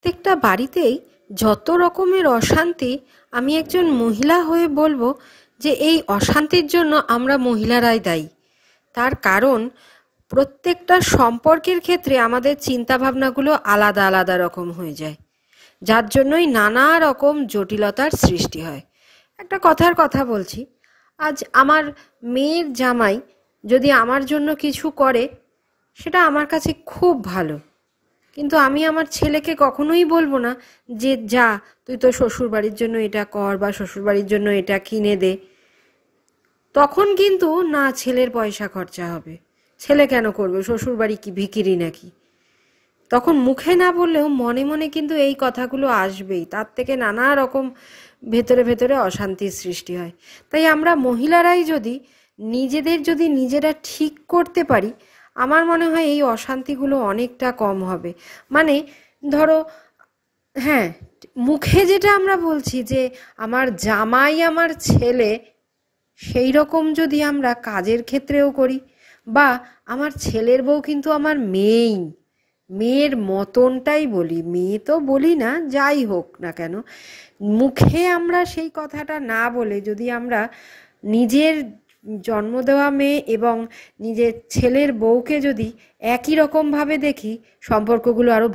প্রত্যেকটা বাড়িতেই যত রকমের অশান্তি, আমি একজন মহিলা হয়ে বলবো যে এই অশান্তির জন্য আমরা মহিলারাই দায়ী। তার কারণ প্রত্যেকটা সম্পর্কের ক্ষেত্রে আমাদের চিন্তাভাবনাগুলো আলাদা আলাদা রকম হয়ে যায়, যার জন্যই নানা রকম জটিলতার সৃষ্টি হয়। একটা কথার কথা বলছি, আজ আমার মেয়ের জামাই যদি আমার জন্য কিছু করে, সেটা আমার কাছে খুব ভালো, কিন্তু আমি আমার ছেলেকে কখনোই বলবো না যে যা তুই তো শ্বশুর বাড়ির জন্য এটা কর বা শ্বশুর বাড়ির জন্য এটা কিনে দে। তখন কিন্তু না, ছেলের পয়সা খরচা হবে, ছেলে কেন করবে, শ্বশুর বাড়ি কি ভিখিরি নাকি? তখন মুখে না বললেও মনে মনে কিন্তু এই কথাগুলো আসবেই, তার থেকে নানা রকম ভেতরে ভেতরে অশান্তির সৃষ্টি হয়। তাই আমরা মহিলারাই যদি নিজেরা ঠিক করতে পারি, আমার মনে হয় এই অশান্তিগুলো অনেকটা কম হবে। মানে ধরো, হ্যাঁ, মুখে যেটা আমরা বলছি যে আমার জামাই আমার ছেলে, সেই রকম যদি আমরা কাজের ক্ষেত্রেও করি, বা আমার ছেলের বউ কিন্তু আমার মেয়েই, মেয়ের মতনটাই বলি, মেয়ে তো বলি না, যাই হোক না কেন, মুখে আমরা সেই কথাটা না বলে যদি আমরা নিজের জন্ম দেওয়া মেয়ে এবং নিজের ছেলের বউকে যদি একই রকমভাবে দেখি, সম্পর্কগুলো আরো